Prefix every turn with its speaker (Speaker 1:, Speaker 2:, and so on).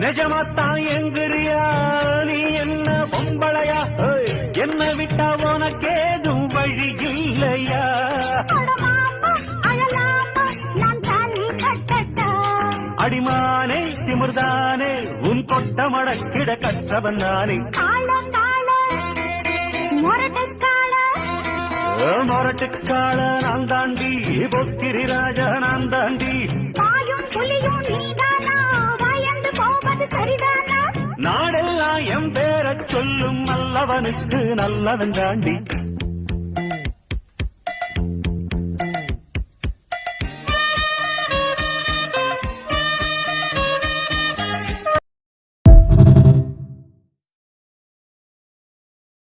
Speaker 1: நிஜமாத்தான் எங்கிறியா நீ என்ன பொம்பளையா என்ன விட்டா உனக்கேதும் வழி இல்லையா அடிமானே திமிர்தானே உன் கொட்ட மடக்கிட கற்றவன் நானே மொரட்டுக்கால நான் தாண்டி பொக்கிரி ராஜா நான் தாண்டி நாடெல்லாம் என் பேரச் சொல்லும் நல்லவனுக்கு நல்லவன் தாண்டி